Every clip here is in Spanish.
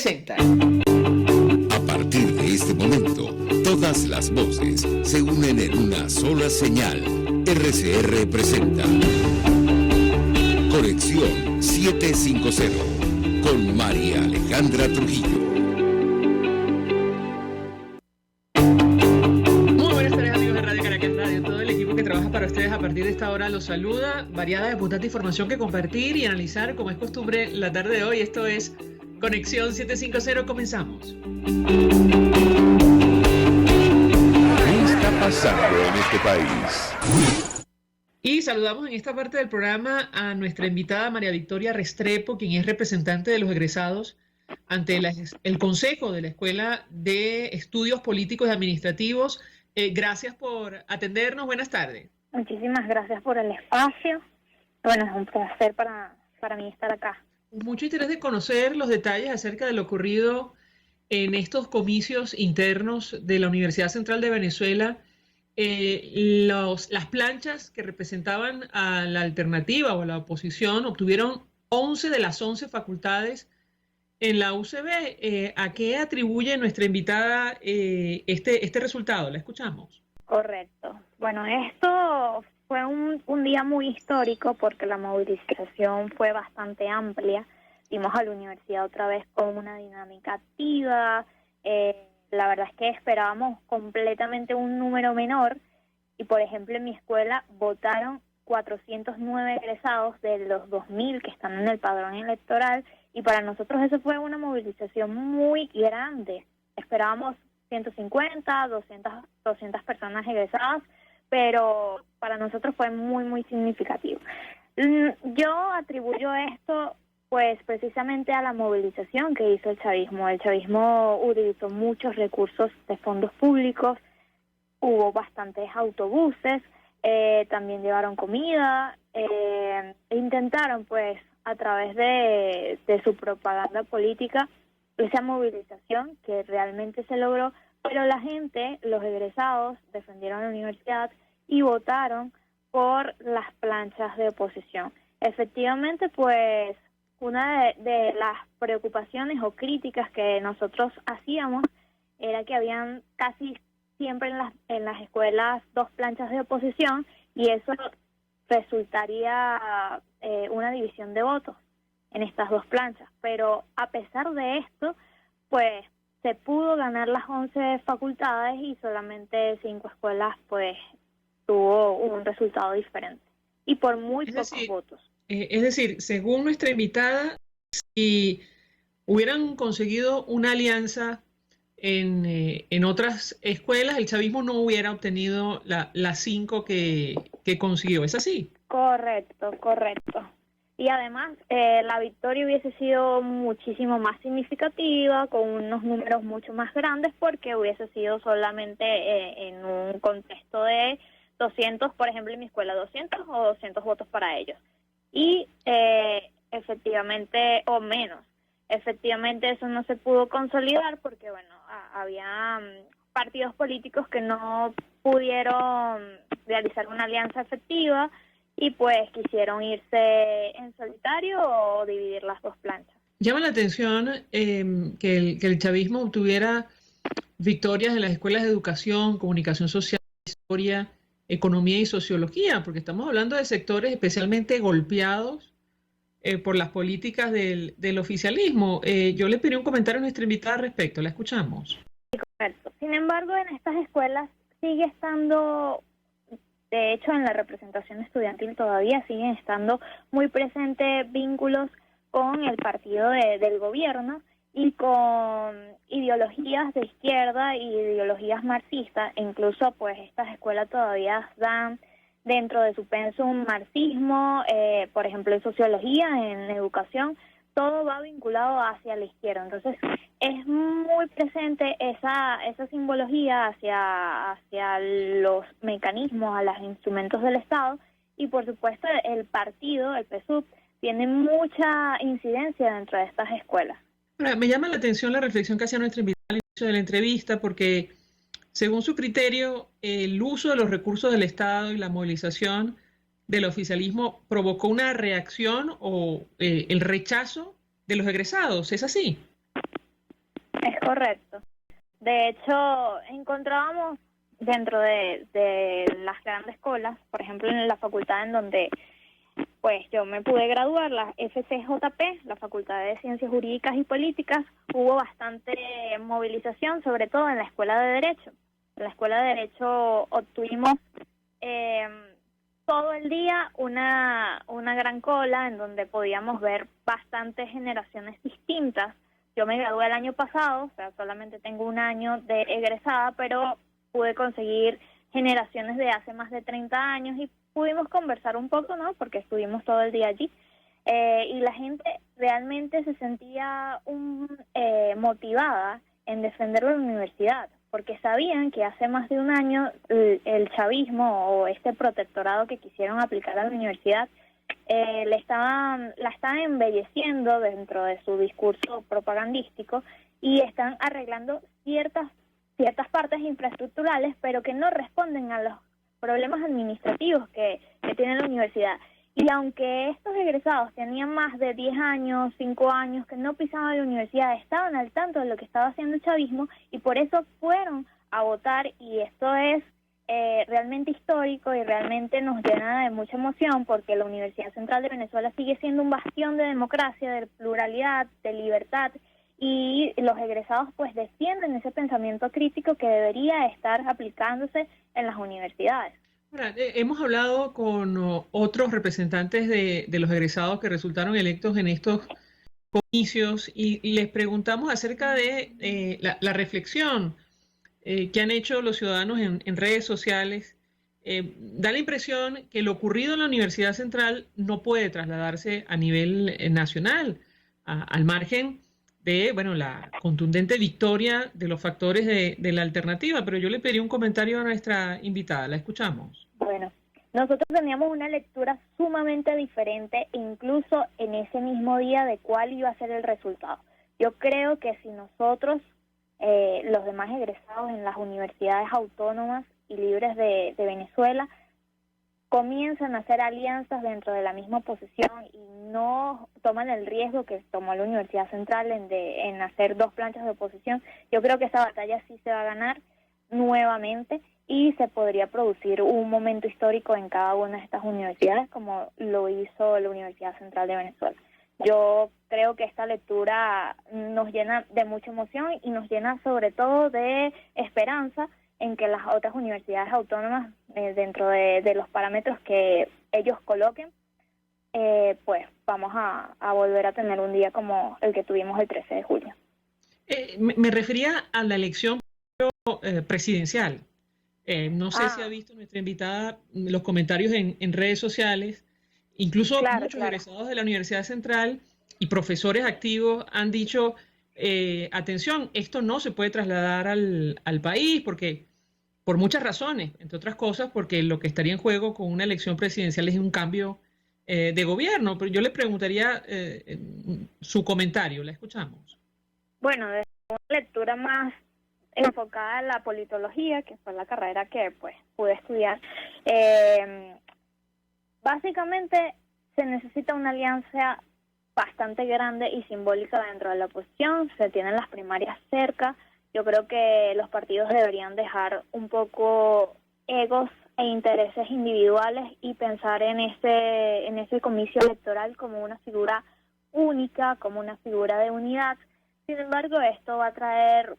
presenta. A partir de este momento, todas las voces se unen en una sola señal. RCR presenta Conexión 750 con María Alejandra Trujillo. Muy buenas tardes, amigos de Radio Caracas Radio. Todo el equipo que trabaja para ustedes a partir de esta hora los saluda. Variada y abundante información que compartir y analizar, como es costumbre, la tarde de hoy. Esto es Conexión 750. Comenzamos. ¿Qué está pasando en este país? Y saludamos en esta parte del programa a nuestra invitada María Victoria Restrepo, quien es representante de los egresados ante el Consejo de la Escuela de Estudios Políticos y Administrativos. Gracias por atendernos. Buenas tardes. Muchísimas gracias por el espacio. Bueno, es un placer para mí estar acá. Mucho interés de conocer los detalles acerca de lo ocurrido en estos comicios internos de la Universidad Central de Venezuela. Las planchas que representaban a la alternativa o a la oposición obtuvieron 11 de las 11 facultades en la UCB. ¿A qué atribuye nuestra invitada este resultado? La escuchamos. Correcto. Bueno, esto fue un día muy histórico porque la movilización fue bastante amplia. Vimos a la universidad otra vez con una dinámica activa. La verdad es que esperábamos completamente un número menor y, por ejemplo, en mi escuela votaron 409 egresados de los 2.000 que están en el padrón electoral, y para nosotros eso fue una movilización muy grande. Esperábamos 150, 200 personas egresadas, pero para nosotros fue muy significativo. Yo atribuyo esto pues precisamente a la movilización que hizo el chavismo. El chavismo utilizó muchos recursos de fondos públicos, hubo bastantes autobuses, también llevaron comida, intentaron pues a través de su propaganda política esa movilización que realmente se logró, pero la gente, los egresados, defendieron la universidad y votaron por las planchas de oposición. Efectivamente, pues una de las preocupaciones o críticas que nosotros hacíamos era que habían casi siempre en las escuelas dos planchas de oposición, y eso resultaría una división de votos en estas dos planchas. Pero a pesar de esto, pues se pudo ganar las 11 facultades y solamente 5 escuelas pues tuvo un resultado diferente y por muy pocos votos. Es decir, según nuestra invitada, si hubieran conseguido una alianza en otras escuelas, el chavismo no hubiera obtenido las 5 que consiguió. ¿Es así? Correcto. Y además, la victoria hubiese sido muchísimo más significativa, con unos números mucho más grandes, porque hubiese sido solamente en un contexto de 200, por ejemplo, en mi escuela 200 o 200 votos para ellos. Y efectivamente, o menos, efectivamente eso no se pudo consolidar porque, bueno, había partidos políticos que no pudieron realizar una alianza efectiva y pues quisieron irse en solitario o dividir las dos planchas. Llama la atención que el chavismo obtuviera victorias en las escuelas de educación, comunicación social, historia, economía y sociología, porque estamos hablando de sectores especialmente golpeados por las políticas del oficialismo. Yo le pedí un comentario a nuestra invitada al respecto. La escuchamos. Correcto. Sin embargo, en estas escuelas sigue estando, de hecho, en la representación estudiantil todavía siguen estando muy presentes vínculos con el partido del gobierno y con ideologías de izquierda y ideologías marxistas. Incluso pues estas escuelas todavía dan dentro de su pensum marxismo, por ejemplo en sociología, en educación, todo va vinculado hacia la izquierda. Entonces es muy presente esa simbología hacia los mecanismos, a los instrumentos del Estado, y por supuesto el partido, el PSUV, tiene mucha incidencia dentro de estas escuelas. Ahora, me llama la atención la reflexión que hacía nuestra invitada al inicio de la entrevista, porque según su criterio, el uso de los recursos del Estado y la movilización del oficialismo provocó una reacción o el rechazo de los egresados. ¿Es así? Correcto. De hecho, encontrábamos dentro de las grandes colas, por ejemplo, en la facultad en donde pues yo me pude graduar, la FCJP, la Facultad de Ciencias Jurídicas y Políticas, hubo bastante movilización, sobre todo en la Escuela de Derecho. En la Escuela de Derecho obtuvimos todo el día una gran cola en donde podíamos ver bastantes generaciones distintas. Yo me gradué el año pasado, o sea, solamente tengo un año de egresada, pero pude conseguir generaciones de hace más de 30 años y pudimos conversar un poco, ¿no? Porque estuvimos todo el día allí. Y la gente realmente se sentía motivada en defender la universidad, porque sabían que hace más de un año el chavismo o este protectorado que quisieron aplicar a la universidad la estaban embelleciendo dentro de su discurso propagandístico y están arreglando ciertas partes infraestructurales, pero que no responden a los problemas administrativos que tiene la universidad. Y aunque estos egresados tenían más de 10 años, 5 años, que no pisaban la universidad, estaban al tanto de lo que estaba haciendo el chavismo y por eso fueron a votar, y esto es realmente histórico y realmente nos llena de mucha emoción porque la Universidad Central de Venezuela sigue siendo un bastión de democracia, de pluralidad, de libertad, y los egresados pues defienden ese pensamiento crítico que debería estar aplicándose en las universidades. Ahora, hemos hablado con otros representantes de los egresados que resultaron electos en estos comicios y les preguntamos acerca de la reflexión que han hecho los ciudadanos en redes sociales. Da la impresión que lo ocurrido en la Universidad Central no puede trasladarse a nivel nacional, al margen de, bueno, la contundente victoria de los factores de la alternativa, pero yo le pedí un comentario a nuestra invitada, la escuchamos. Bueno, nosotros teníamos una lectura sumamente diferente, incluso en ese mismo día, de cuál iba a ser el resultado. Yo creo que si nosotros, los demás egresados en las universidades autónomas y libres de Venezuela, comienzan a hacer alianzas dentro de la misma oposición y no toman el riesgo que tomó la Universidad Central en hacer 2 planchas de oposición, yo creo que esa batalla sí se va a ganar nuevamente y se podría producir un momento histórico en cada una de estas universidades como lo hizo la Universidad Central de Venezuela. Yo creo que esta lectura nos llena de mucha emoción y nos llena sobre todo de esperanza en que las otras universidades autónomas, dentro de los parámetros que ellos coloquen, pues vamos a volver a tener un día como el que tuvimos el 13 de julio. Me refería a la elección presidencial. No sé si ha visto nuestra invitada los comentarios en redes sociales. Incluso muchos egresados de la Universidad Central y profesores activos han dicho, atención, esto no se puede trasladar al país porque por muchas razones, entre otras cosas porque lo que estaría en juego con una elección presidencial es un cambio de gobierno. Pero yo le preguntaría su comentario, la escuchamos. Bueno, desde una lectura más enfocada en la politología, que fue la carrera que pues pude estudiar, básicamente se necesita una alianza bastante grande y simbólica dentro de la oposición. Se tienen las primarias cerca. Yo creo que los partidos deberían dejar un poco egos e intereses individuales y pensar en ese comicio electoral como una figura única, como una figura de unidad. Sin embargo, esto va a traer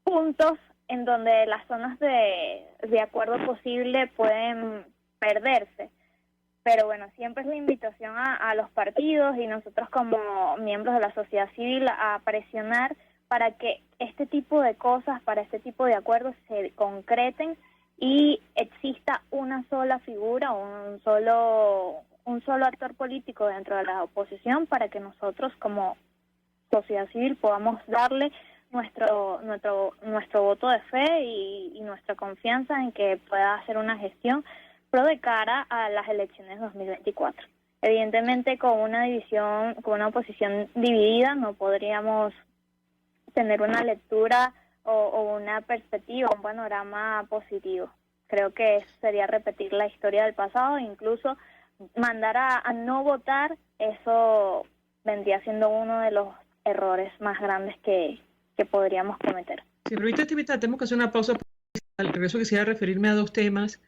puntos en donde las zonas de acuerdo posible pueden perderse. Pero bueno, siempre es la invitación a los partidos y nosotros como miembros de la sociedad civil a presionar para que este tipo de cosas, para este tipo de acuerdos se concreten y exista una sola figura, un solo actor político dentro de la oposición para que nosotros como sociedad civil podamos darle nuestro voto de fe y nuestra confianza en que pueda hacer una gestión pro de cara a las elecciones 2024. Evidentemente con una oposición dividida no podríamos tener una lectura o una perspectiva, un panorama positivo. Creo que eso sería repetir la historia del pasado, incluso mandar a no votar, eso vendría siendo uno de los errores más grandes que que podríamos cometer. Si me permite, Tivita, tenemos que hacer una pausa. Al regreso quisiera referirme a dos temas.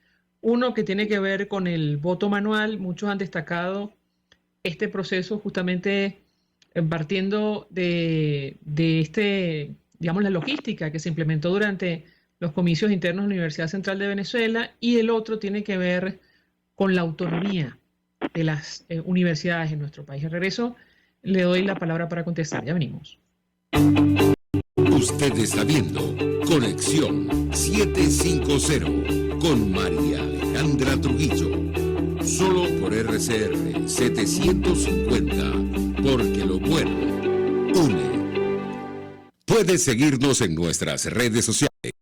Uno que tiene que ver con el voto manual. Muchos han destacado este proceso justamente partiendo de digamos, la logística que se implementó durante los comicios internos de la Universidad Central de Venezuela, y el otro tiene que ver con la autonomía de las universidades en nuestro país. Al regreso le doy la palabra para contestar. Ya venimos. Usted está viendo Conexión 750 con María Alejandra Trujillo. Solo por RCR 750, porque lo bueno une. Puedes seguirnos en nuestras redes sociales.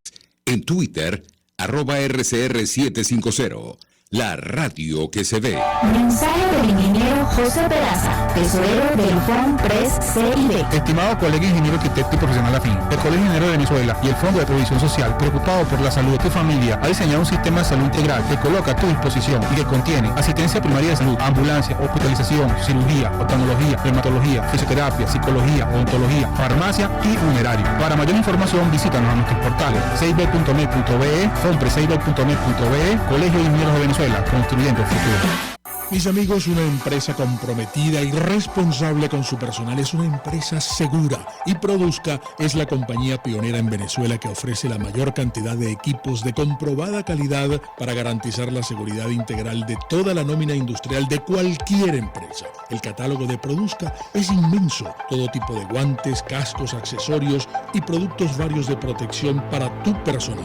En Twitter, @RCR750. La radio que se ve. Mensaje del ingeniero José Peraza, tesorero del FONPRES CID. Estimado colega ingeniero arquitecto y profesional afín, el Colegio Ingeniero de Venezuela y el Fondo de Previsión Social, preocupado por la salud de tu familia, ha diseñado un sistema de salud integral que coloca a tu disposición y que contiene asistencia primaria de salud, ambulancia, hospitalización, cirugía, oftalmología, dermatología, fisioterapia, psicología, odontología, farmacia y funerario. Para mayor información, visítanos a nuestros portales cib.net.be, fonprescib.net.be, Colegio de Ingenieros de Venezuela, construyendo el futuro. Mis amigos, una empresa comprometida y responsable con su personal es una empresa segura, y Produzca es la compañía pionera en Venezuela que ofrece la mayor cantidad de equipos de comprobada calidad para garantizar la seguridad integral de toda la nómina industrial de cualquier empresa. El catálogo de Produzca es inmenso, todo tipo de guantes, cascos, accesorios y productos varios de protección para tu personal.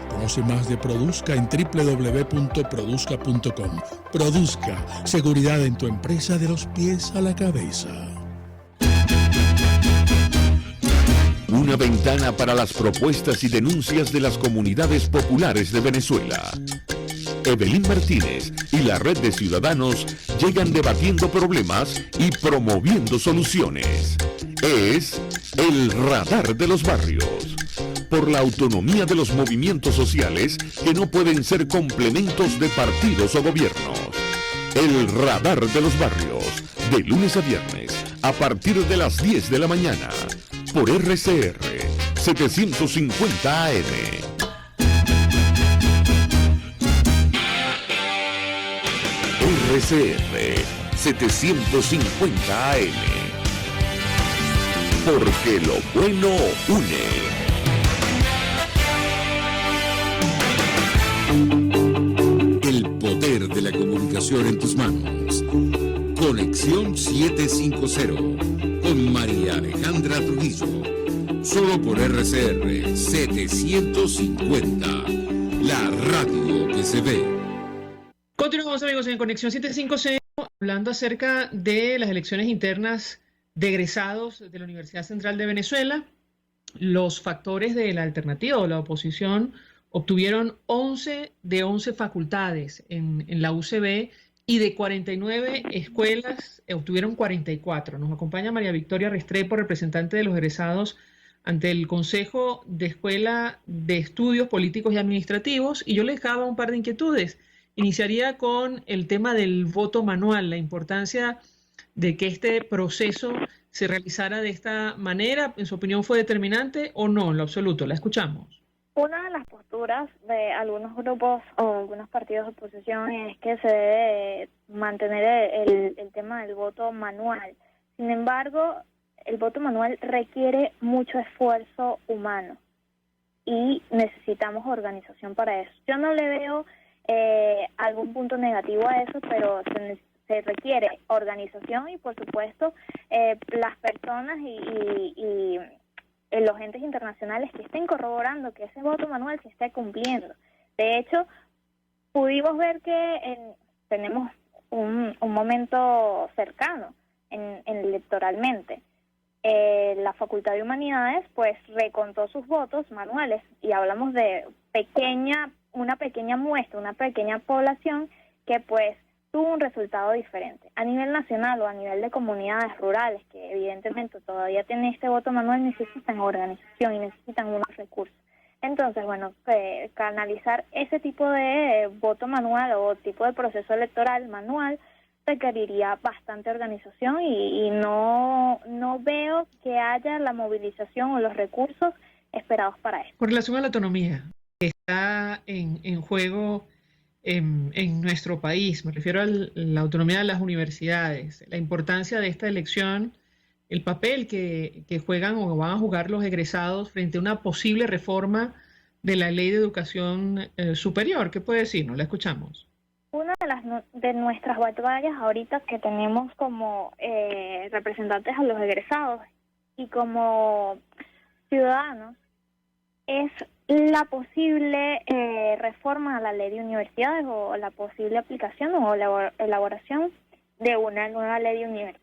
Conoce más de Produzca en www.produzca.com. Produzca, seguridad en tu empresa de los pies a la cabeza. Una ventana para las propuestas y denuncias de las comunidades populares de Venezuela. Evelyn Martínez y la red de ciudadanos llegan debatiendo problemas y promoviendo soluciones. Es el Radar de los Barrios. Por la autonomía de los movimientos sociales que no pueden ser complementos de partidos o gobiernos. El Radar de los Barrios, de lunes a viernes, a partir de las 10 de la mañana, por RCR 750 AM. RCR 750 AM. Porque lo bueno une. El poder de la comunicación en tus manos. Conexión 750 con María Alejandra Trujillo. Solo por RCR 750. La radio que se ve. Continuamos, amigos, en Conexión 750, hablando acerca de las elecciones internas de egresados de la Universidad Central de Venezuela. Los factores de la alternativa o la oposición obtuvieron 11 de 11 facultades en la UCB, y de 49 escuelas obtuvieron 44. Nos acompaña María Victoria Restrepo, representante de los egresados ante el Consejo de Escuela de Estudios Políticos y Administrativos, y yo les dejaba un par de inquietudes. Iniciaría con el tema del voto manual, la importancia de que este proceso se realizara de esta manera. ¿En su opinión fue determinante o no? En lo absoluto. La escuchamos. Una de las posturas de algunos grupos o algunos partidos de oposición es que se debe mantener el tema del voto manual. Sin embargo, el voto manual requiere mucho esfuerzo humano y necesitamos organización para eso. Yo no le veo algún punto negativo a eso, pero se requiere organización y, por supuesto, las personas y los entes internacionales que estén corroborando que ese voto manual se esté cumpliendo. De hecho, pudimos ver que tenemos un momento cercano electoralmente. La Facultad de Humanidades pues recontó sus votos manuales, y hablamos de una pequeña muestra, una pequeña población que pues tuvo un resultado diferente. A nivel nacional o a nivel de comunidades rurales, que evidentemente todavía tienen este voto manual, necesitan organización y necesitan unos recursos. Entonces, bueno, canalizar ese tipo de voto manual o tipo de proceso electoral manual requeriría bastante organización y no veo que haya la movilización o los recursos esperados para esto. Con relación a la autonomía que está en juego en nuestro país, me refiero a la autonomía de las universidades, la importancia de esta elección, el papel que juegan o van a jugar los egresados frente a una posible reforma de la Ley de Educación Superior. ¿Qué puede decirnos? La escuchamos. Una de nuestras batallas ahorita que tenemos como representantes a los egresados y como ciudadanos es la posible reforma a la ley de universidades o la posible aplicación o elaboración de una nueva ley de universidades.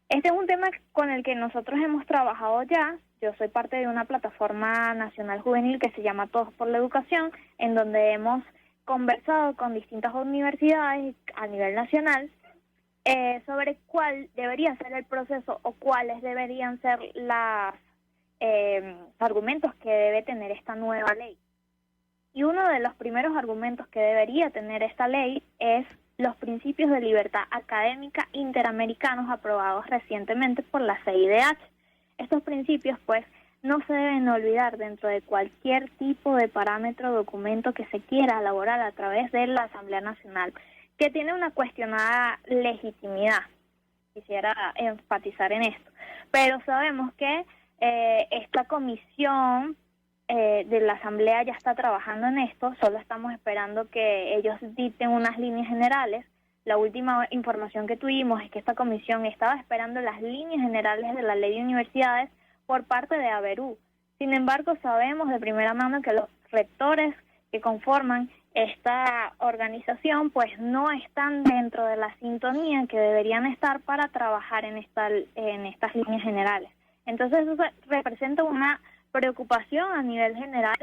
Este es un tema con el que nosotros hemos trabajado ya. Yo soy parte de una plataforma nacional juvenil que se llama Todos por la Educación, en donde hemos conversado con distintas universidades a nivel nacional sobre cuál debería ser el proceso o cuáles deberían ser los argumentos que debe tener esta nueva ley. Y uno de los primeros argumentos que debería tener esta ley es los principios de libertad académica interamericanos aprobados recientemente por la CIDH. Estos principios, pues, no se deben olvidar dentro de cualquier tipo de parámetro o documento que se quiera elaborar a través de la Asamblea Nacional, que tiene una cuestionada legitimidad. Quisiera enfatizar en esto. Pero sabemos que esta comisión de la Asamblea ya está trabajando en esto, solo estamos esperando que ellos dicten unas líneas generales. La última información que tuvimos es que esta comisión estaba esperando las líneas generales de la Ley de Universidades por parte de ABERU. Sin embargo, sabemos de primera mano que los rectores que conforman esta organización pues no están dentro de la sintonía que deberían estar para trabajar en estas líneas generales. Entonces eso representa una preocupación a nivel general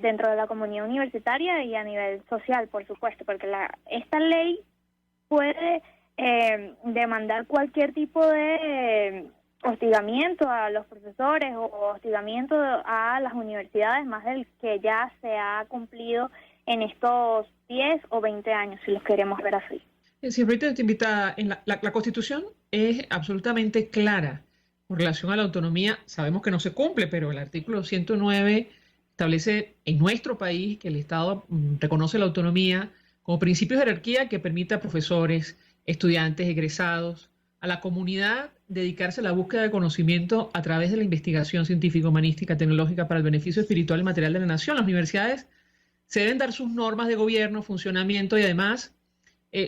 dentro de la comunidad universitaria y a nivel social, por supuesto, porque esta ley puede demandar cualquier tipo de hostigamiento a los profesores o hostigamiento a las universidades, más del que ya se ha cumplido en estos 10 o 20 años, si los queremos ver así. Siempre te invita, la Constitución es absolutamente clara con relación a la autonomía. Sabemos que no se cumple, pero el artículo 109 establece en nuestro país que el Estado reconoce la autonomía como principio de jerarquía que permite a profesores, estudiantes, egresados, a la comunidad dedicarse a la búsqueda de conocimiento a través de la investigación científica, humanística, tecnológica para el beneficio espiritual y material de la nación. Las universidades se deben dar sus normas de gobierno, funcionamiento y además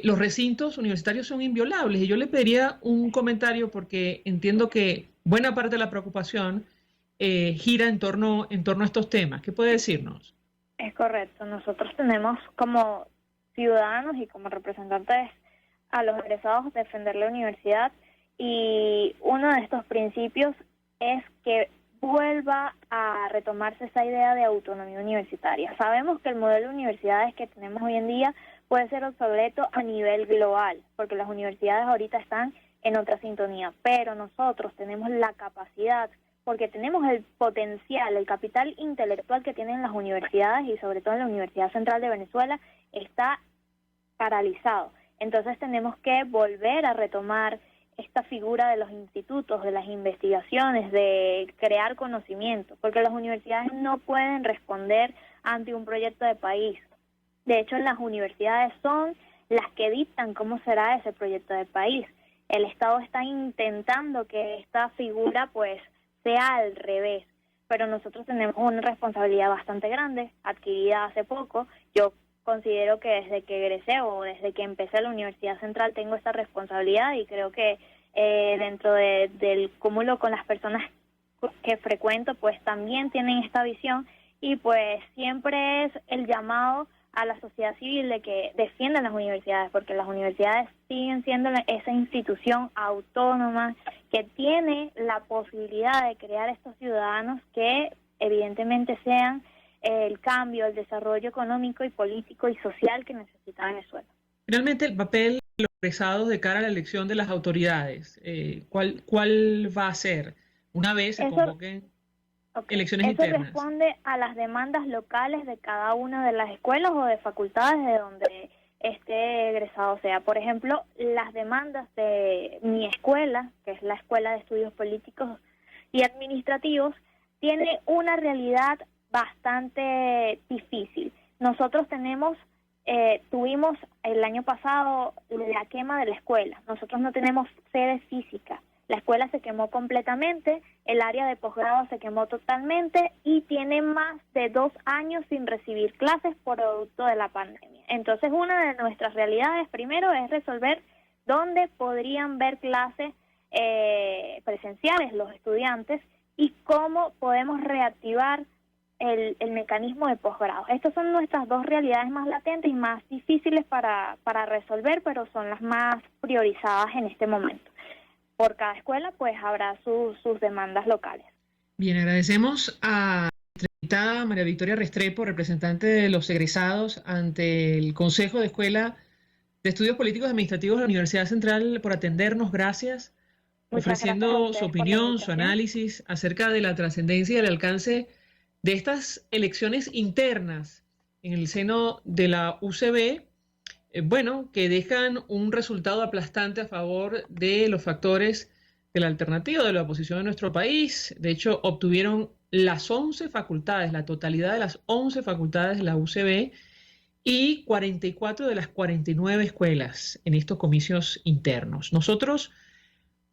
los recintos universitarios son inviolables. Y yo le pediría un comentario porque entiendo que buena parte de la preocupación gira en torno a estos temas. ¿Qué puede decirnos? Es correcto. Nosotros tenemos como ciudadanos y como representantes a los egresados defender la universidad y uno de estos principios es que vuelva a retomarse esa idea de autonomía universitaria. Sabemos que el modelo de universidades que tenemos hoy en día puede ser obsoleto a nivel global, porque las universidades ahorita están en otra sintonía, pero nosotros tenemos la capacidad, porque tenemos el potencial, el capital intelectual que tienen las universidades y sobre todo en la Universidad Central de Venezuela está paralizado. Entonces tenemos que volver a retomar esta figura de los institutos, de las investigaciones, de crear conocimiento, porque las universidades no pueden responder ante un proyecto de país. De hecho, las universidades son las que dictan cómo será ese proyecto de país. El Estado está intentando que esta figura pues sea al revés, pero nosotros tenemos una responsabilidad bastante grande, adquirida hace poco. Yo considero que desde que egresé o desde que empecé la Universidad Central tengo esta responsabilidad y creo que dentro del cúmulo con las personas que frecuento pues también tienen esta visión y pues siempre es el llamado a la sociedad civil de que defiendan las universidades, porque las universidades siguen siendo esa institución autónoma que tiene la posibilidad de crear estos ciudadanos que evidentemente sean el cambio, el desarrollo económico y político y social que necesita Venezuela. Finalmente, el papel de los egresados de cara a la elección de las autoridades, ¿cuál va a ser una vez se convoquen elecciones internas? Eso responde a las demandas locales de cada una de las escuelas o de facultades de donde este egresado sea. Por ejemplo, las demandas de mi escuela, que es la Escuela de Estudios Políticos y Administrativos, tiene una realidad bastante difícil. Nosotros tuvimos el año pasado la quema de la escuela. Nosotros no tenemos sede física. La escuela se quemó completamente, el área de posgrado se quemó totalmente y tiene más de 2 años sin recibir clases por producto de la pandemia. Entonces, una de nuestras realidades primero es resolver dónde podrían ver clases presenciales los estudiantes y cómo podemos reactivar el mecanismo de posgrado. Estas son nuestras 2 realidades más latentes y más difíciles para resolver, pero son las más priorizadas en este momento. Por cada escuela, pues, habrá sus demandas locales. Bien, agradecemos a nuestra invitada María Victoria Restrepo, representante de los egresados ante el Consejo de Escuela de Estudios Políticos y Administrativos de la Universidad Central, por atendernos. Gracias. Ofreciendo su opinión, su análisis acerca de la trascendencia y el alcance de estas elecciones internas en el seno de la UCB, que dejan un resultado aplastante a favor de los factores de la alternativa, de la oposición de nuestro país. De hecho, obtuvieron las 11 facultades, la totalidad de las 11 facultades de la UCB y 44 de las 49 escuelas en estos comicios internos. Nosotros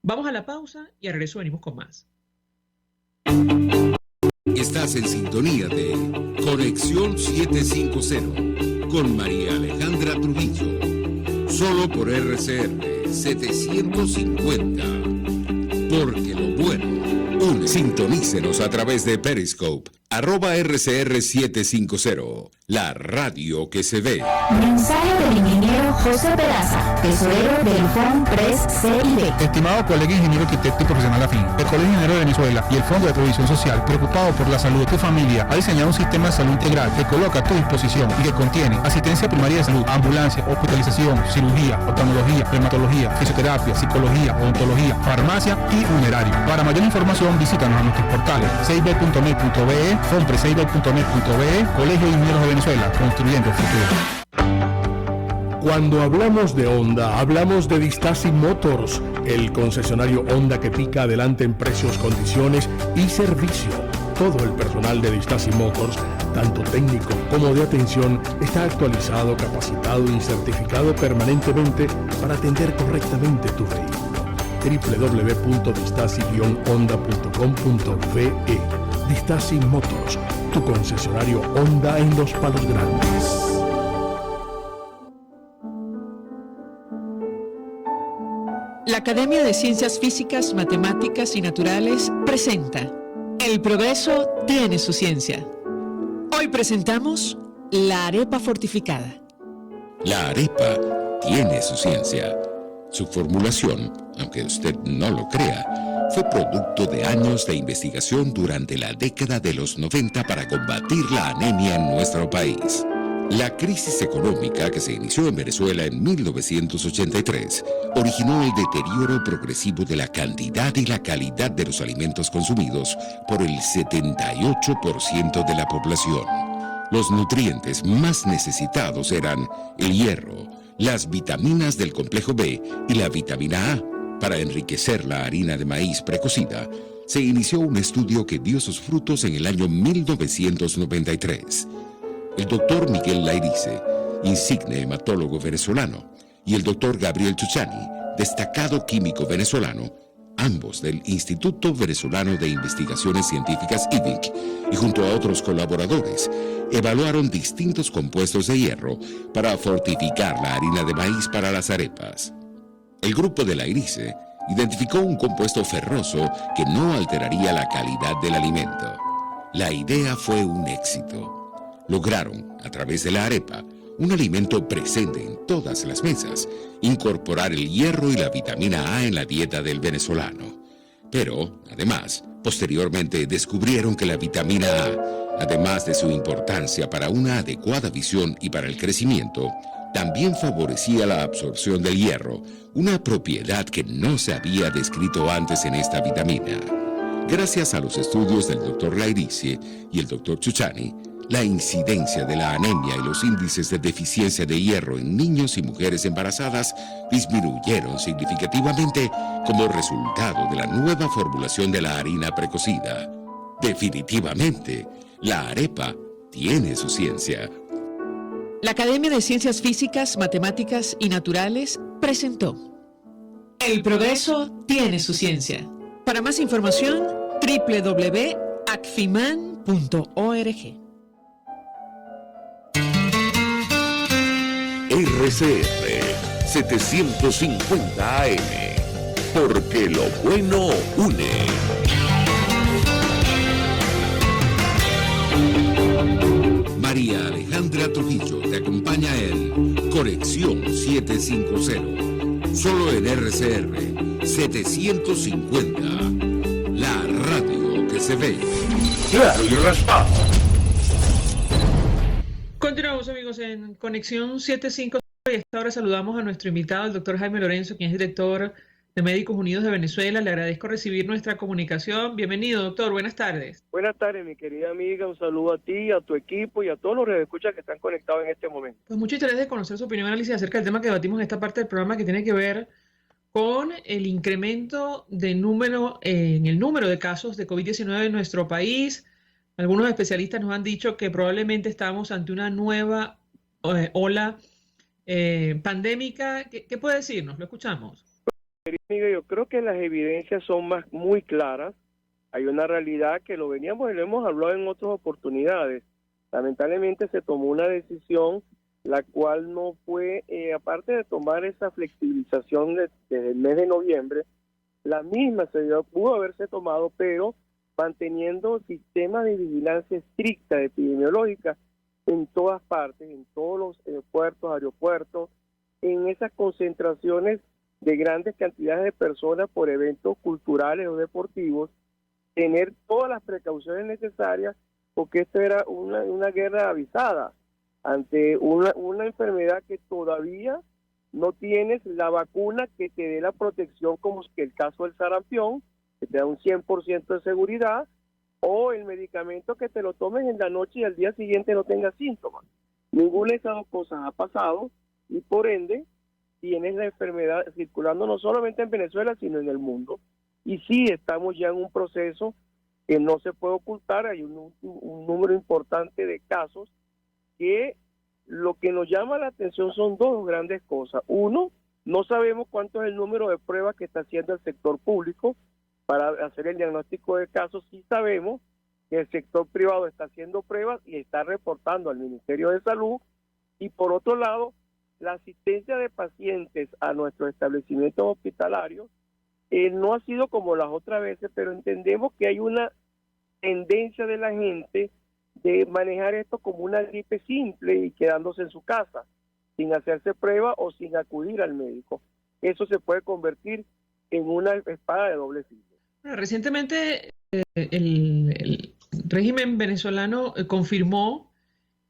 vamos a la pausa y al regreso venimos con más. Estás en sintonía de Conexión 750 con María Alejandra Trujillo, solo por RCR 750, porque lo bueno une. Sintonícenos a través de Periscope, @RCR750, la radio que se ve. Mensaje del ingeniero José Peraza, tesorero del FONPRES CIB. Estimado colega ingeniero, arquitecto y profesional afín, el Colegio Ingeniero de Venezuela y el Fondo de Previsión Social, preocupado por la salud de tu familia, ha diseñado un sistema de salud integral que coloca a tu disposición y que contiene asistencia primaria de salud, ambulancia, hospitalización, cirugía, oftalmología, reumatología, fisioterapia, psicología, odontología, farmacia y funerario. Para mayor información, visítanos a nuestros portales cib.net.be, fonprescib.net.be, Colegio de Ingenieros de Venezuela, construyendo el futuro. Cuando hablamos de Honda, hablamos de Distasi Motors, el concesionario Honda que pica adelante en precios, condiciones y servicio. Todo el personal de Distasi Motors, tanto técnico como de atención, está actualizado, capacitado y certificado permanentemente para atender correctamente tu vehículo. www.distasi-honda.com.be. Distasi Motors, tu concesionario Honda en Los Palos Grandes. La Academia de Ciencias Físicas, Matemáticas y Naturales presenta El progreso tiene su ciencia. Hoy presentamos la arepa fortificada. La arepa tiene su ciencia. Su formulación, aunque usted no lo crea, fue producto de años de investigación durante la década de los 90 para combatir la anemia en nuestro país. La crisis económica que se inició en Venezuela en 1983 originó el deterioro progresivo de la cantidad y la calidad de los alimentos consumidos por el 78% de la población. Los nutrientes más necesitados eran el hierro, las vitaminas del complejo B y la vitamina A. Para enriquecer la harina de maíz precocida, se inició un estudio que dio sus frutos en el año 1993. El doctor Miguel Lairice, insigne hematólogo venezolano, y el doctor Gabriel Chuchani, destacado químico venezolano, ambos del Instituto Venezolano de Investigaciones Científicas IVIC, y junto a otros colaboradores, evaluaron distintos compuestos de hierro para fortificar la harina de maíz para las arepas. El grupo de Lairice identificó un compuesto ferroso que no alteraría la calidad del alimento. La idea fue un éxito. Lograron, a través de la arepa, un alimento presente en todas las mesas, incorporar el hierro y la vitamina A en la dieta del venezolano. Pero, además, posteriormente descubrieron que la vitamina A, además de su importancia para una adecuada visión y para el crecimiento, también favorecía la absorción del hierro, una propiedad que no se había descrito antes en esta vitamina. Gracias a los estudios del Dr. Lairice y el Dr. Chuchani, La incidencia de la anemia y los índices de deficiencia de hierro en niños y mujeres embarazadas disminuyeron significativamente como resultado de la nueva formulación de la harina precocida. Definitivamente, la arepa tiene su ciencia. La Academia de Ciencias Físicas, Matemáticas y Naturales presentó El progreso tiene su ciencia. Para más información, www.acfiman.org. RCR 750 AM, porque lo bueno une. María Alejandra Trujillo te acompaña en Conexión 750. Solo en RCR 750. La radio que se ve. Claro y raspado. Continuamos, amigos, en Conexión 750 y a esta hora saludamos a nuestro invitado, el doctor Jaime Lorenzo, quien es director de Médicos Unidos de Venezuela. Le agradezco recibir nuestra comunicación. Bienvenido, doctor. Buenas tardes. Buenas tardes, mi querida amiga. Un saludo a ti, a tu equipo y a todos los radioescuchas que están conectados en este momento. Pues mucho interés de conocer su opinión y análisis acerca del tema que debatimos en esta parte del programa, que tiene que ver con el incremento de en el número de casos de COVID-19 en nuestro país. Algunos especialistas nos han dicho que probablemente estamos ante una nueva ola pandémica. ¿Qué puede decirnos? Lo escuchamos. Amiga, yo creo que las evidencias son muy claras. Hay una realidad que lo hemos hablado en otras oportunidades. Lamentablemente se tomó una decisión la cual no fue, aparte de tomar esa flexibilización desde el mes de noviembre, la misma pudo haberse tomado, pero manteniendo sistemas de vigilancia estricta epidemiológica en todas partes, en todos los aeropuertos, en esas concentraciones de grandes cantidades de personas por eventos culturales o deportivos, tener todas las precauciones necesarias, porque esto era una guerra avisada ante una enfermedad que todavía no tienes la vacuna que te dé la protección, como que el caso del sarampión, que te da un 100% de seguridad, o el medicamento que te lo tomes en la noche y al día siguiente no tengas síntomas. Ninguna de esas dos cosas ha pasado y por ende tienes la enfermedad circulando no solamente en Venezuela, sino en el mundo. Y sí, estamos ya en un proceso que no se puede ocultar. Hay un número importante de casos que lo que nos llama la atención son dos grandes cosas. Uno, no sabemos cuánto es el número de pruebas que está haciendo el sector público para hacer el diagnóstico de casos. Sí sabemos que el sector privado está haciendo pruebas y está reportando al Ministerio de Salud. Y por otro lado, la asistencia de pacientes a nuestros establecimientos hospitalarios no ha sido como las otras veces, pero entendemos que hay una tendencia de la gente de manejar esto como una gripe simple y quedándose en su casa, sin hacerse prueba o sin acudir al médico. Eso se puede convertir en una espada de doble filo. Bueno, recientemente el régimen venezolano confirmó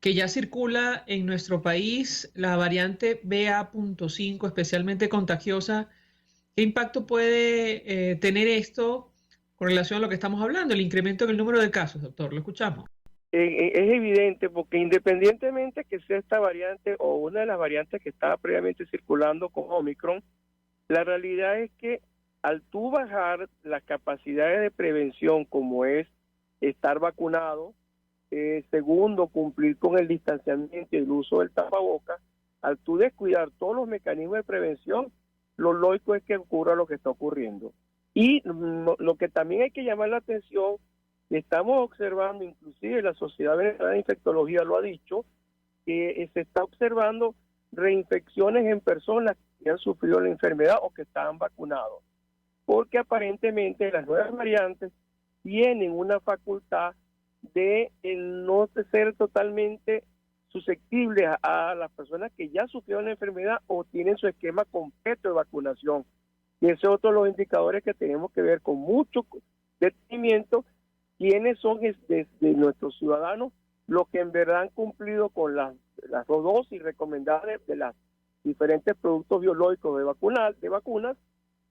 que ya circula en nuestro país la variante BA.5, especialmente contagiosa. ¿Qué impacto puede tener esto con relación a lo que estamos hablando, el incremento en el número de casos, doctor? Lo escuchamos. Es evidente, porque independientemente que sea esta variante o una de las variantes que estaba previamente circulando con Omicron, la realidad es que al tú bajar las capacidades de prevención, como es estar vacunado, segundo, cumplir con el distanciamiento y el uso del tapabocas, al tú descuidar todos los mecanismos de prevención, lo lógico es que ocurra lo que está ocurriendo. Y lo que también hay que llamar la atención, estamos observando, inclusive la Sociedad Venezolana de Infectología lo ha dicho, que se está observando reinfecciones en personas que han sufrido la enfermedad o que estaban vacunados, porque aparentemente las nuevas variantes tienen una facultad de no ser totalmente susceptibles a las personas que ya sufrieron la enfermedad o tienen su esquema completo de vacunación. Y ese es otro de los indicadores que tenemos que ver con mucho detenimiento, quiénes son de nuestros ciudadanos los que en verdad han cumplido con las dos dosis recomendadas de los diferentes productos biológicos de vacunas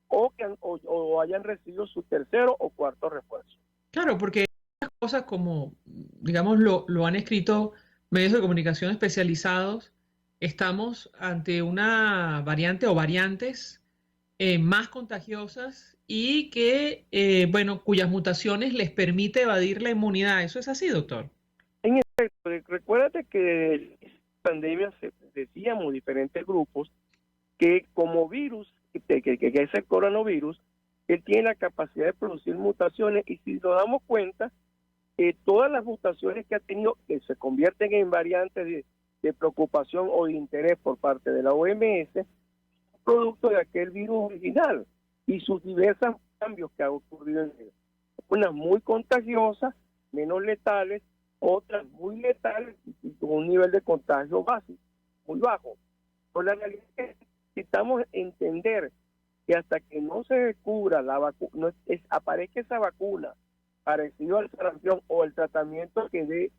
o hayan recibido su tercero o cuarto refuerzo. Claro, porque cosas como, digamos, lo han escrito medios de comunicación especializados, estamos ante una variante o variantes más contagiosas y que, bueno, cuyas mutaciones les permite evadir la inmunidad. ¿Eso es así, doctor? En efecto, recuérdate que en la pandemia decíamos diferentes grupos que como virus, que es el coronavirus, él tiene la capacidad de producir mutaciones y si nos damos cuenta, todas las mutaciones que ha tenido, que se convierten en variantes de preocupación o de interés por parte de la OMS, son producto de aquel virus original y sus diversos cambios que han ocurrido en él. Unas muy contagiosas, menos letales, otras muy letales y con un nivel de contagio básico, muy bajo. Pero la realidad es que necesitamos entender que hasta que no se descubra la vacuna, aparezca esa vacuna parecido al sarampión o el tratamiento que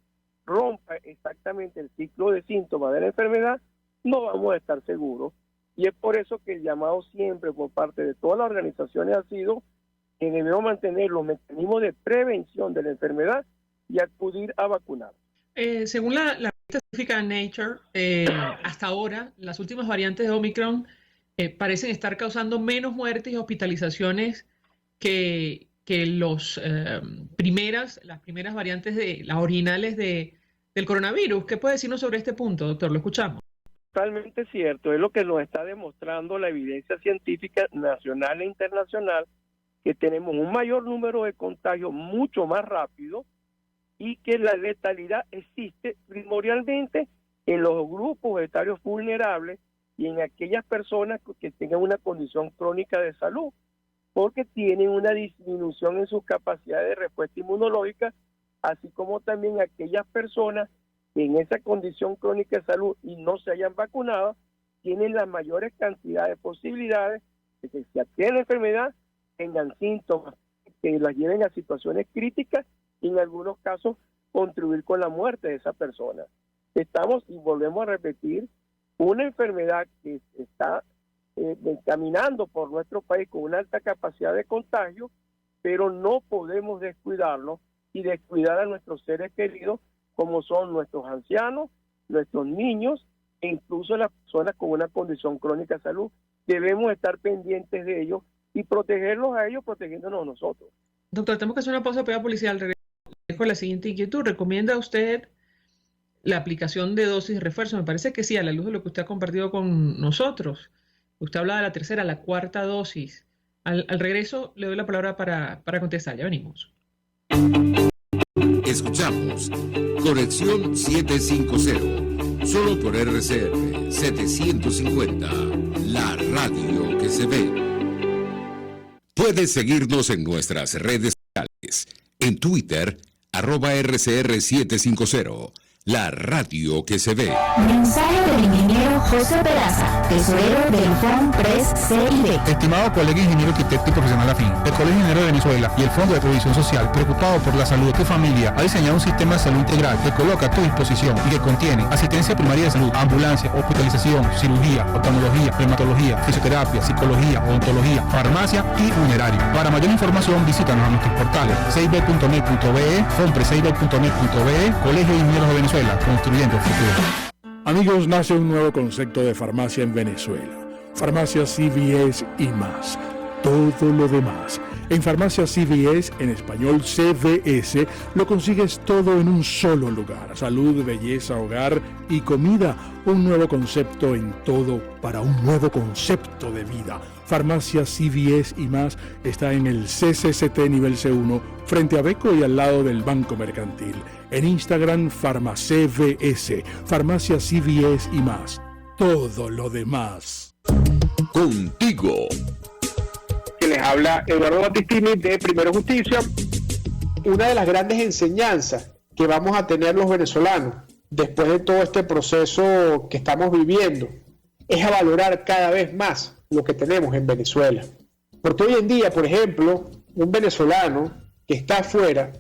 rompa exactamente el ciclo de síntomas de la enfermedad, no vamos a estar seguros. Y es por eso que el llamado siempre por parte de todas las organizaciones ha sido que debemos mantener los mecanismos de prevención de la enfermedad y acudir a vacunar. Según la revista científica Nature, hasta ahora las últimas variantes de Omicron parecen estar causando menos muertes y hospitalizaciones que las primeras variantes las originales del coronavirus. ¿Qué puede decirnos sobre este punto, doctor? Lo escuchamos. Totalmente cierto, es lo que nos está demostrando la evidencia científica nacional e internacional, que tenemos un mayor número de contagios mucho más rápido y que la letalidad existe primordialmente en los grupos etarios vulnerables y en aquellas personas que tengan una condición crónica de salud, porque tienen una disminución en sus capacidades de respuesta inmunológica, así como también aquellas personas que en esa condición crónica de salud y no se hayan vacunado, tienen las mayores cantidades de posibilidades de que si adquieren la enfermedad, tengan síntomas que las lleven a situaciones críticas y en algunos casos contribuir con la muerte de esa persona. Estamos, y volvemos a repetir, una enfermedad que está caminando por nuestro país con una alta capacidad de contagio, pero no podemos descuidarlo y descuidar a nuestros seres queridos como son nuestros ancianos, nuestros niños e incluso las personas con una condición crónica de salud. Debemos estar pendientes de ellos y protegerlos a ellos protegiéndonos nosotros. Doctor, tenemos que hacer una pausa para publicidad. Al regreso dejo la siguiente inquietud. ¿Recomienda usted la aplicación de dosis de refuerzo? Me parece que sí, a la luz de lo que usted ha compartido con nosotros. Usted hablaba de la tercera, la cuarta dosis. Al regreso le doy la palabra para contestar. Ya venimos. Escuchamos Conexión 750, solo por RCR 750, la radio que se ve. Puedes seguirnos en nuestras redes sociales, en Twitter, @RCR750, la radio que se ve. Mensaje del ingeniero José Peraza, tesorero del FONPRES CID. Estimado colega ingeniero arquitecto y profesional afín, el Colegio Ingeniero de Venezuela y el Fondo de Previsión Social, preocupado por la salud de tu familia, ha diseñado un sistema de salud integral que coloca a tu disposición y que contiene asistencia primaria de salud, ambulancia, hospitalización, cirugía, oftalmología, reumatología, fisioterapia, psicología, odontología, farmacia y funerario. Para mayor información, visítanos a nuestros portales cib.net.be, fonprescib.net.be, Colegio de Ingenieros de Venezuela, construyendo el futuro. Amigos, nace un nuevo concepto de farmacia en Venezuela. Farmacia CVS y más. Todo lo demás. En Farmacia CVS, en español CVS, lo consigues todo en un solo lugar. Salud, belleza, hogar y comida. Un nuevo concepto en todo para un nuevo concepto de vida. Farmacia CVS y más está en el CCCT nivel C1, frente a Beco y al lado del Banco Mercantil. En Instagram, FarmaCVS, Farmacia CVS y más. Todo lo demás. Contigo. Que les habla Eduardo Battistini de Primero Justicia. Una de las grandes enseñanzas que vamos a tener los venezolanos después de todo este proceso que estamos viviendo es a valorar cada vez más lo que tenemos en Venezuela. Porque hoy en día, por ejemplo, un venezolano que está afuera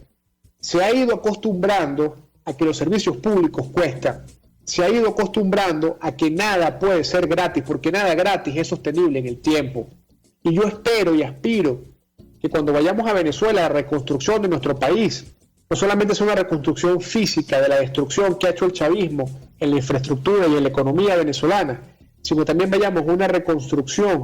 se ha ido acostumbrando a que los servicios públicos cuestan, se ha ido acostumbrando a que nada puede ser gratis, porque nada gratis es sostenible en el tiempo. Y yo espero y aspiro que cuando vayamos a Venezuela, la reconstrucción de nuestro país, no solamente es una reconstrucción física de la destrucción que ha hecho el chavismo en la infraestructura y en la economía venezolana, sino también vayamos a una reconstrucción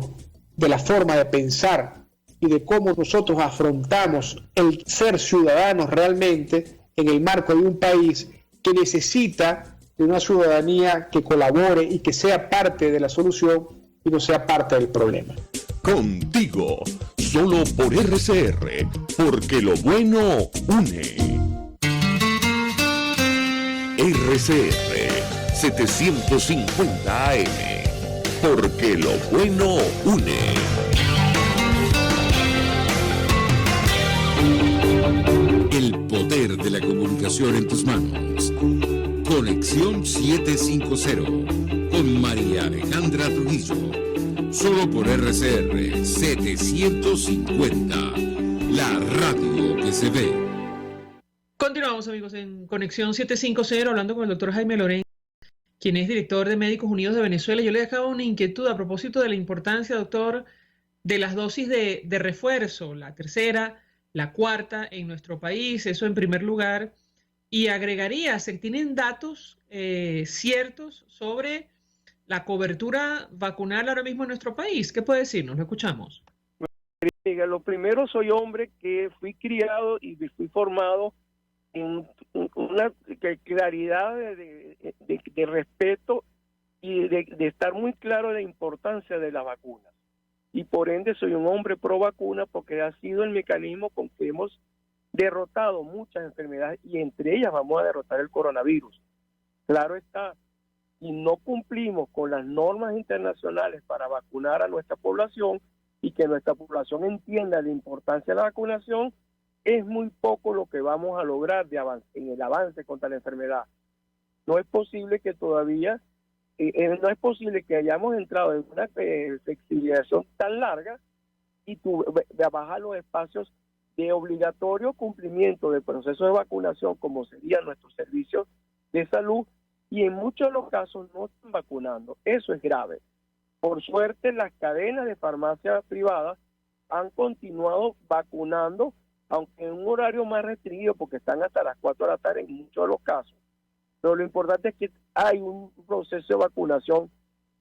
de la forma de pensar y de cómo nosotros afrontamos el ser ciudadanos realmente en el marco de un país que necesita de una ciudadanía que colabore y que sea parte de la solución y no sea parte del problema. Contigo, solo por RCR, porque lo bueno une. RCR 750 AM, porque lo bueno une. El poder de la comunicación en tus manos. Conexión 750 con María Alejandra Trujillo. Solo por RCR 750, la radio que se ve. Continuamos, amigos, en Conexión 750, hablando con el doctor Jaime Lorenz, quien es director de Médicos Unidos de Venezuela. Yo le dejaba una inquietud a propósito de la importancia, doctor, de las dosis de refuerzo, la tercera, la cuarta en nuestro país, eso en primer lugar, y agregaría, ¿se tienen datos ciertos sobre la cobertura vacunal ahora mismo en nuestro país? ¿Qué puede decirnos? Lo escuchamos. Lo primero, soy hombre que fui criado y fui formado en una claridad de respeto y de estar muy claro de la importancia de las vacunas. Y por ende soy un hombre pro vacuna porque ha sido el mecanismo con que hemos derrotado muchas enfermedades y entre ellas vamos a derrotar el coronavirus. Claro está, si no cumplimos con las normas internacionales para vacunar a nuestra población y que nuestra población entienda la importancia de la vacunación, es muy poco lo que vamos a lograr en el avance contra la enfermedad. No es posible que todavía, no es posible que hayamos entrado en una flexibilización tan larga y bajar los espacios de obligatorio cumplimiento del proceso de vacunación como serían nuestros servicios de salud, y en muchos de los casos no están vacunando. Eso es grave. Por suerte, las cadenas de farmacias privadas han continuado vacunando, aunque en un horario más restringido, porque están hasta las 4 de la tarde en muchos de los casos. Pero lo importante es que hay un proceso de vacunación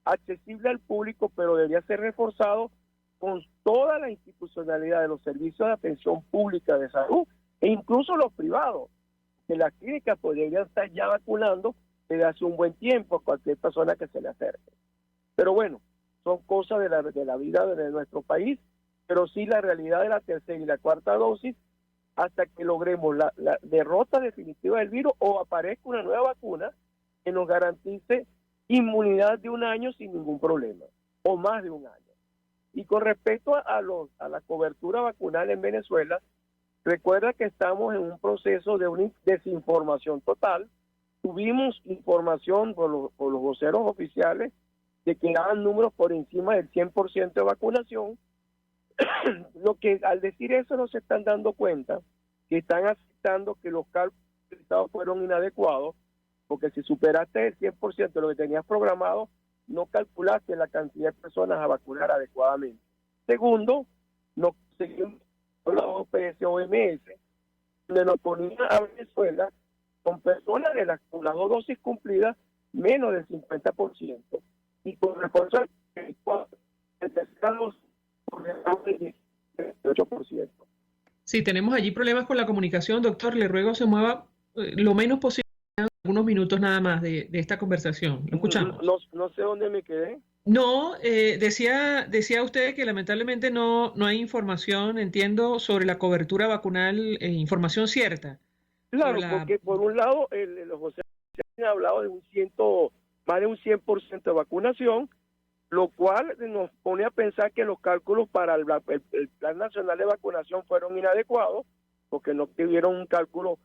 accesible al público, pero debería ser reforzado con toda la institucionalidad de los servicios de atención pública de salud e incluso los privados, que las clínicas podrían estar ya vacunando desde hace un buen tiempo a cualquier persona que se le acerque. Pero bueno, son cosas de la vida de nuestro país, pero sí la realidad de la tercera y la cuarta dosis hasta que logremos la derrota definitiva del virus o aparezca una nueva vacuna que nos garantice inmunidad de un año sin ningún problema, o más de un año. Y con respecto a la cobertura vacunal en Venezuela, recuerda que estamos en un proceso de una desinformación total. Tuvimos información por los voceros oficiales de que daban números por encima del 100% de vacunación. Lo que al decir eso no se están dando cuenta que están aceptando que los cálculos fueron inadecuados, porque si superaste el 100% de lo que tenías programado, no calculaste la cantidad de personas a vacunar adecuadamente. Segundo, nos seguimos con la OPS-OMS, donde nos ponía a Venezuela con personas con las 2 dosis cumplidas menos del 50%, y con refuerzo del tercera dosis por debajo del 18%. Sí, tenemos allí problemas con la comunicación, doctor. Le ruego se mueva lo menos posible, algunos minutos nada más de esta conversación. Lo escuchamos. No sé dónde me quedé. No, decía usted que lamentablemente no hay información, entiendo, sobre la cobertura vacunal, información cierta. Claro, porque por un lado los voceros han hablado de más de un 100% de vacunación, lo cual nos pone a pensar que los cálculos para el Plan Nacional de Vacunación fueron inadecuados, porque no tuvieron un cálculo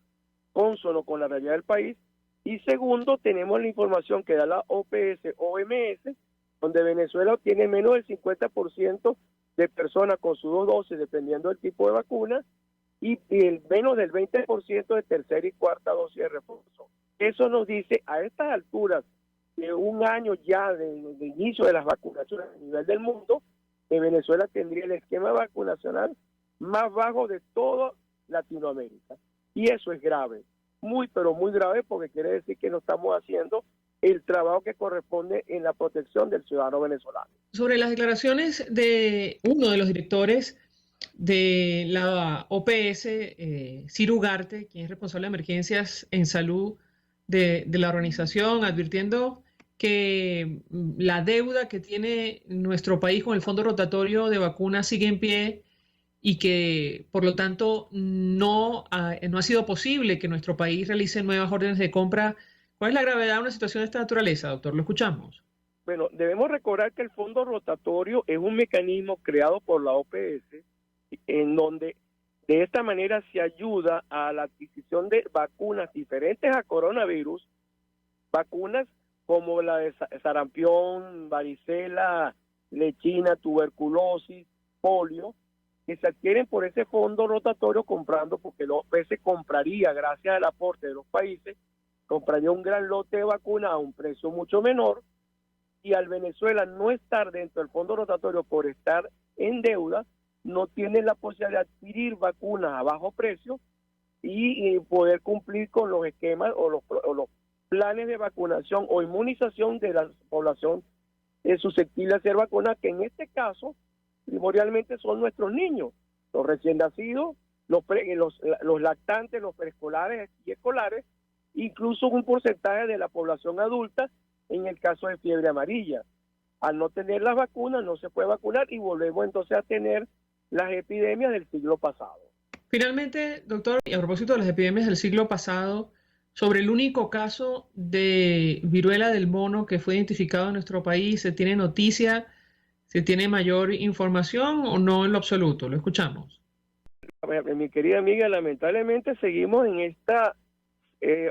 cónsono con la realidad del país. Y segundo, tenemos la información que da la OPS-OMS, donde Venezuela tiene menos del 50% de personas con sus 2 dosis, dependiendo del tipo de vacuna, y menos del 20% de tercera y cuarta dosis de refuerzo. Eso nos dice, a estas alturas de un año ya de inicio de las vacunaciones a nivel del mundo, que Venezuela tendría el esquema vacunacional más bajo de toda Latinoamérica. Y eso es grave, muy pero muy grave, porque quiere decir que no estamos haciendo el trabajo que corresponde en la protección del ciudadano venezolano. Sobre las declaraciones de uno de los directores de la OPS, Ciro Ugarte, quien es responsable de emergencias en salud de la organización, advirtiendo que la deuda que tiene nuestro país con el fondo rotatorio de vacunas sigue en pie y que, por lo tanto, no ha sido posible que nuestro país realice nuevas órdenes de compra. ¿Cuál es la gravedad de una situación de esta naturaleza, doctor? Lo escuchamos. Bueno, debemos recordar que el fondo rotatorio es un mecanismo creado por la OPS en donde de esta manera se ayuda a la adquisición de vacunas diferentes a coronavirus, vacunas como la de sarampión, varicela, lechina, tuberculosis, polio, que se adquieren por ese fondo rotatorio comprando, porque la OPS compraría, gracias al aporte de los países, compraría un gran lote de vacunas a un precio mucho menor, y al Venezuela no estar dentro del fondo rotatorio por estar en deuda, no tiene la posibilidad de adquirir vacunas a bajo precio y poder cumplir con los esquemas o los planes de vacunación o inmunización de la población susceptible a ser vacunada, que en este caso primordialmente son nuestros niños, los recién nacidos, los lactantes, los preescolares y escolares, incluso un porcentaje de la población adulta en el caso de fiebre amarilla. Al no tener las vacunas no se puede vacunar y volvemos entonces a tener las epidemias del siglo pasado. Finalmente, doctor, y a propósito de las epidemias del siglo pasado, sobre el único caso de viruela del mono que fue identificado en nuestro país, ¿se tiene noticia, se tiene mayor información o no en lo absoluto? Lo escuchamos. Mi querida amiga, lamentablemente seguimos en esta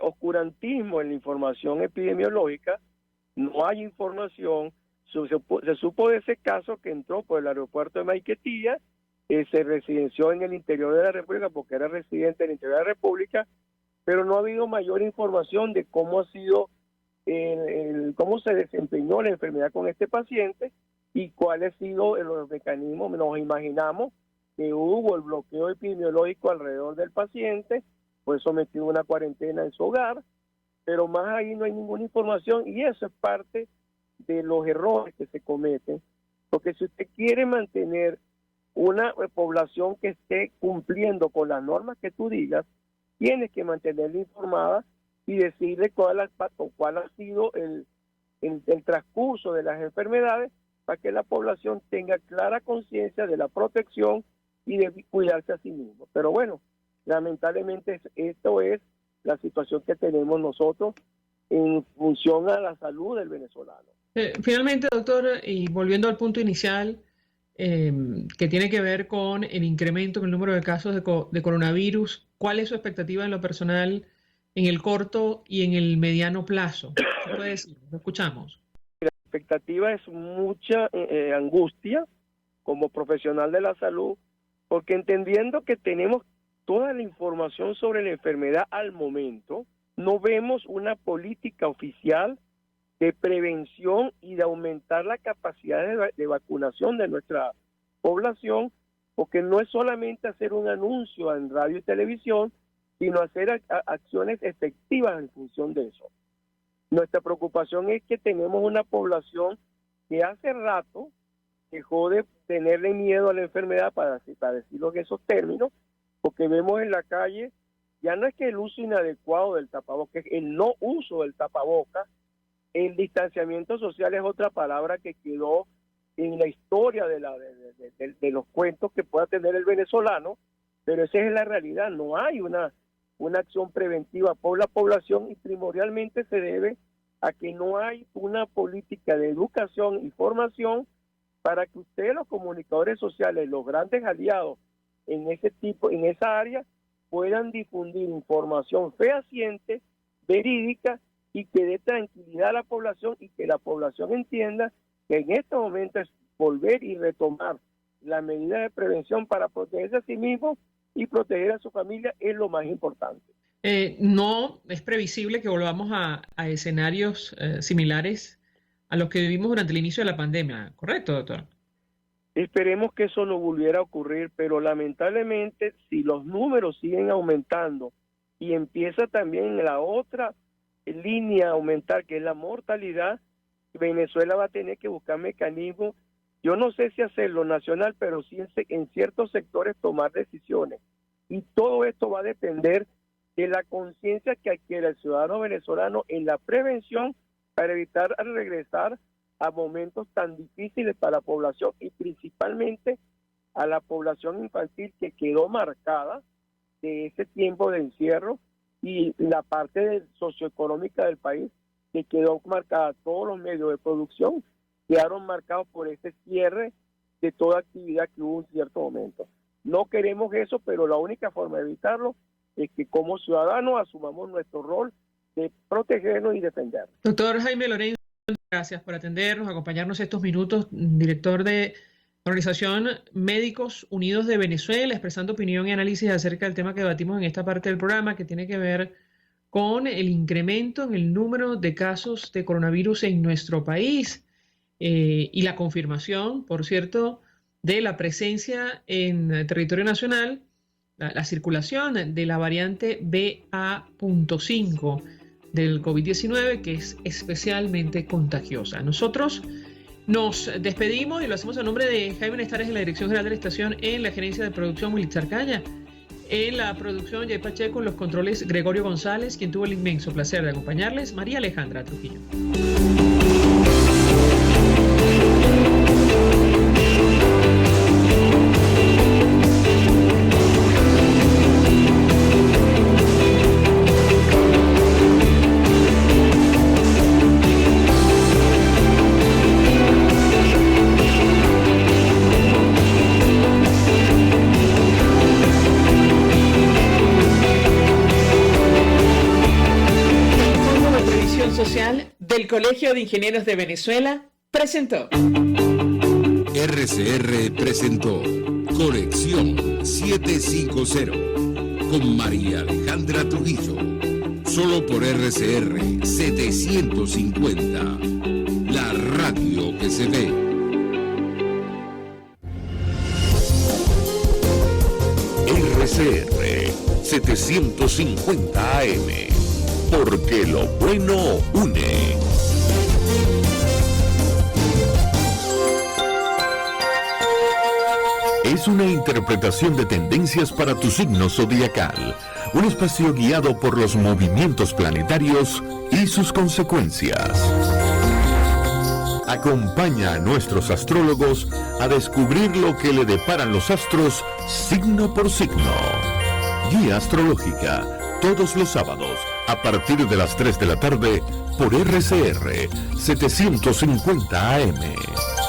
oscurantismo en la información epidemiológica. No hay información. Se supo de ese caso que entró por el aeropuerto de Maiquetía, se residenció en el interior de la República porque era residente del interior de la República, pero no ha habido mayor información de cómo ha sido, cómo se desempeñó la enfermedad con este paciente y cuáles han sido los mecanismos. Nos imaginamos que hubo el bloqueo epidemiológico alrededor del paciente, fue sometido a una cuarentena en su hogar, pero más ahí no hay ninguna información, y eso es parte de los errores que se cometen, porque si usted quiere mantener una población que esté cumpliendo con las normas que tú digas, tienes que mantenerla informada y decirle cuál ha sido el transcurso de las enfermedades, para que la población tenga clara conciencia de la protección y de cuidarse a sí mismo. Pero bueno, lamentablemente esto es la situación que tenemos nosotros en función a la salud del venezolano. Finalmente, doctor, y volviendo al punto inicial, que tiene que ver con el incremento en el número de casos de coronavirus, ¿cuál es su expectativa en lo personal en el corto y en el mediano plazo? ¿Qué puede decir? Lo escuchamos. La expectativa es mucha angustia como profesional de la salud, porque entendiendo que tenemos toda la información sobre la enfermedad al momento, no vemos una política oficial de prevención y de aumentar la capacidad de vacunación de nuestra población, porque no es solamente hacer un anuncio en radio y televisión, sino hacer acciones efectivas en función de eso. Nuestra preocupación es que tenemos una población que hace rato dejó de tenerle miedo a la enfermedad, para decirlo en esos términos, porque vemos en la calle, ya no es que el uso inadecuado del tapabocas, es el no uso del tapabocas. El distanciamiento social es otra palabra que quedó en la historia de los cuentos que pueda tener el venezolano, pero esa es la realidad. No hay una acción preventiva por la población, y primordialmente se debe a que no hay una política de educación y formación para que ustedes, los comunicadores sociales, los grandes aliados en esa área, puedan difundir información fehaciente, verídica, y que dé tranquilidad a la población, y que la población entienda que en este momento es volver y retomar la medida de prevención para protegerse a sí mismo y proteger a su familia, es lo más importante. No es previsible que volvamos a escenarios similares a los que vivimos durante el inicio de la pandemia, ¿correcto, doctor? Esperemos que eso no volviera a ocurrir, pero lamentablemente si los números siguen aumentando y empieza también la otra línea a aumentar, que es la mortalidad, Venezuela va a tener que buscar mecanismos, yo no sé si hacerlo nacional, pero sí en ciertos sectores tomar decisiones. Y todo esto va a depender de la conciencia que adquiere el ciudadano venezolano en la prevención para evitar regresar a momentos tan difíciles para la población y principalmente a la población infantil que quedó marcada de ese tiempo de encierro y la parte socioeconómica del país que quedó marcada. Todos los medios de producción quedaron marcados por ese cierre de toda actividad que hubo en cierto momento. No queremos eso, pero la única forma de evitarlo es que como ciudadanos asumamos nuestro rol de protegernos y defendernos. Doctor Jaime Lorenzo, gracias por atendernos, acompañarnos estos minutos, director de la Organización Médicos Unidos de Venezuela, expresando opinión y análisis acerca del tema que debatimos en esta parte del programa, que tiene que ver con el incremento en el número de casos de coronavirus en nuestro país y la confirmación, por cierto, de la presencia en territorio nacional, la circulación de la variante BA.5 del COVID-19, que es especialmente contagiosa. Nosotros nos despedimos y lo hacemos a nombre de Jaime Nestares en la Dirección General de la Estación, en la Gerencia de Producción Wilitzer Calla, en la producción Jay Pacheco, en los controles Gregorio González, quien tuvo el inmenso placer de acompañarles, María Alejandra Trujillo. Del Colegio de Ingenieros de Venezuela presentó. RCR presentó Conexión 750 con María Alejandra Trujillo. Solo por RCR 750, la radio que se ve. RCR 750 AM. Porque lo bueno une. Es una interpretación de tendencias para tu signo zodiacal. Un espacio guiado por los movimientos planetarios y sus consecuencias. Acompaña a nuestros astrólogos a descubrir lo que le deparan los astros signo por signo. Guía astrológica. Todos los sábados, a partir de las 3 de la tarde, por RCR 750 AM.